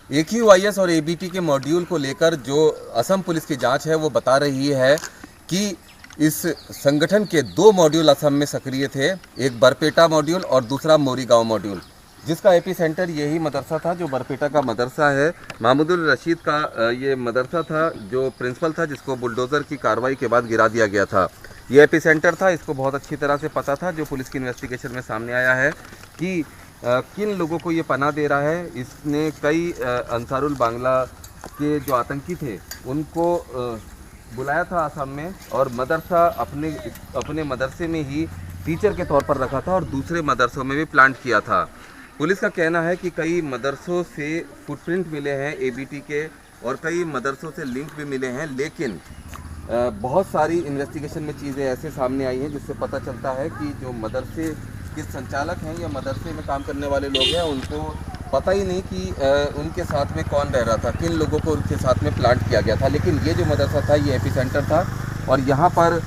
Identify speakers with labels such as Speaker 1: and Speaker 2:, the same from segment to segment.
Speaker 1: AQIS और ABT के module को लेकर जो असम पुलिस की जांच है वो बता रही है कि इस संगठन के 2 मॉड्यूल असम में सक्रिय थे, एक बरपेटा मॉड्यूल और दूसरा मोरीगांव मॉड्यूल, जिसका एपी सेंटर यही मदरसा था जो बरपेटा का मदरसा है। महमूदुल रशीद का ये मदरसा था जो प्रिंसिपल था, जिसको बुलडोज़र की कार्रवाई के बाद गिरा दिया गया था। ये एपी सेंटर था, इसको बहुत अच्छी तरह से पता था। जो पुलिस की इन्वेस्टिगेशन में सामने आया है कि किन लोगों को ये पनाह दे रहा है। इसने कई अंसारुल बांग्ला के जो आतंकी थे उनको बुलाया था असम में, और मदरसा अपने मदरसे में ही टीचर के तौर पर रखा था और दूसरे मदरसों में भी प्लांट किया था। पुलिस का कहना है कि कई मदरसों से फुटप्रिंट मिले हैं ABT के, और कई मदरसों से लिंक भी मिले हैं, लेकिन बहुत सारी इन्वेस्टिगेशन में चीज़ें ऐसे सामने आई हैं जिससे पता चलता है कि जो मदरसे के संचालक हैं या मदरसे में काम करने वाले लोग हैं उनको पता ही नहीं कि उनके साथ में कौन रह रहा था, किन लोगों को उनके साथ में प्लांट किया गया था। लेकिन ये जो मदरसा था ये एपी सेंटर था और यहाँ पर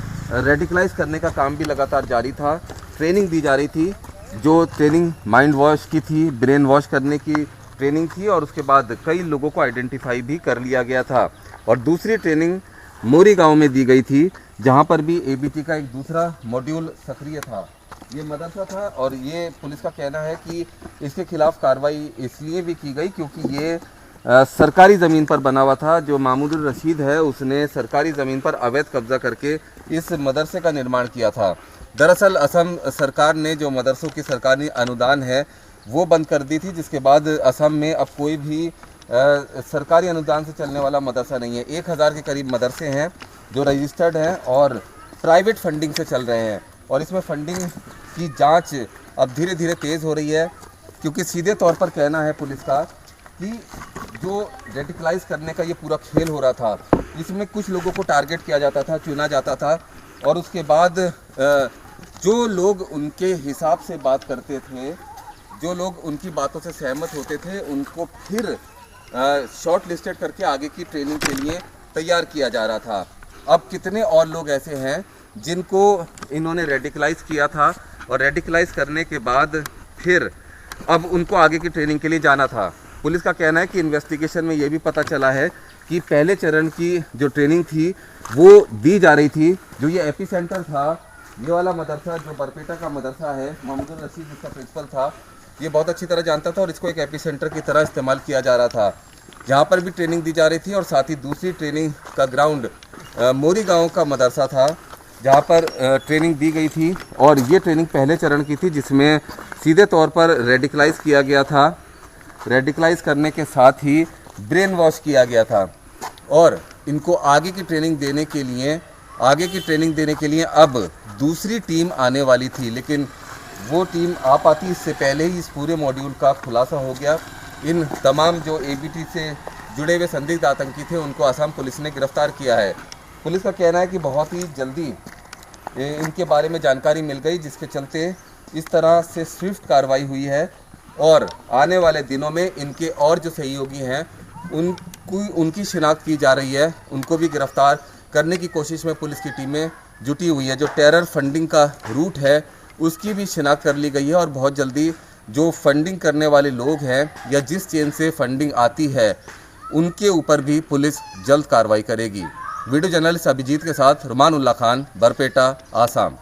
Speaker 1: रेडिकलाइज करने का काम भी लगातार जारी था। ट्रेनिंग दी जा रही थी, जो ट्रेनिंग माइंड वॉश की थी, ब्रेन वॉश करने की ट्रेनिंग थी, और उसके बाद कई लोगों को आइडेंटिफाई भी कर लिया गया था। और दूसरी ट्रेनिंग मोरीगांव में दी गई थी, जहाँ पर भी ABT का एक दूसरा मॉड्यूल सक्रिय था। ये मदरसा था और ये पुलिस का कहना है कि इसके खिलाफ कार्रवाई इसलिए भी की गई क्योंकि ये सरकारी ज़मीन पर बना हुआ था। जो महमूदुल रशीद है उसने सरकारी ज़मीन पर अवैध कब्जा करके इस मदरसे का निर्माण किया था। दरअसल असम सरकार ने जो मदरसों की सरकारी अनुदान है वो बंद कर दी थी, जिसके बाद असम में अब कोई भी सरकारी अनुदान से चलने वाला मदरसा नहीं है। 1000 के करीब मदरसे हैं जो रजिस्टर्ड हैं और प्राइवेट फंडिंग से चल रहे हैं, और इसमें फंडिंग की जांच अब धीरे धीरे तेज़ हो रही है, क्योंकि सीधे तौर पर कहना है पुलिस का कि जो रेडिकलाइज करने का ये पूरा खेल हो रहा था, इसमें कुछ लोगों को टारगेट किया जाता था, चुना जाता था, और उसके बाद जो लोग उनके हिसाब से बात करते थे, जो लोग उनकी बातों से सहमत होते थे, उनको फिर शॉर्ट लिस्टेड करके आगे की ट्रेनिंग के लिए तैयार किया जा रहा था। अब कितने और लोग ऐसे हैं जिनको इन्होंने रेडिकलाइज किया था, और रेडिकलाइज करने के बाद फिर अब उनको आगे की ट्रेनिंग के लिए जाना था। पुलिस का कहना है कि इन्वेस्टिगेशन में ये भी पता चला है कि पहले चरण की जो ट्रेनिंग थी वो दी जा रही थी। जो ये एपी सेंटर था, ये वाला मदरसा जो बरपेटा का मदरसा है, महमूदुल रशीद जिसका प्रिंसिपल था, ये बहुत अच्छी तरह जानता था और इसको एक एपी सेंटर की तरह इस्तेमाल किया जा रहा था। जहाँ पर भी ट्रेनिंग दी जा रही थी, और साथ ही दूसरी ट्रेनिंग का ग्राउंड मोरीगांव का मदरसा था जहाँ पर ट्रेनिंग दी गई थी, और ये ट्रेनिंग पहले चरण की थी जिसमें सीधे तौर पर रेडिकलाइज किया गया था। रेडिकलाइज करने के साथ ही ब्रेन वॉश किया गया था, और इनको आगे की ट्रेनिंग देने के लिए अब दूसरी टीम आने वाली थी, लेकिन वो टीम आ पाती इससे पहले ही इस पूरे मॉड्यूल का खुलासा हो गया। इन तमाम जो ABT से जुड़े हुए संदिग्ध आतंकी थे उनको असम पुलिस ने गिरफ्तार किया है। पुलिस का कहना है कि बहुत ही जल्दी इनके बारे में जानकारी मिल गई, जिसके चलते इस तरह से स्विफ्ट कार्रवाई हुई है, और आने वाले दिनों में इनके और जो सहयोगी हैं उनकी शिनाख्त की जा रही है। उनको भी गिरफ्तार करने की कोशिश में पुलिस की टीमें जुटी हुई है। जो टेरर फंडिंग का रूट है उसकी भी शिनाख्त कर ली गई है, और बहुत जल्दी जो फंडिंग करने वाले लोग हैं या जिस चेन से फंडिंग आती है उनके ऊपर भी पुलिस जल्द कार्रवाई करेगी। वीडियो जर्नलिस्ट अभिजीत के साथ रुमान उल्ला खान, बरपेटा, आसाम।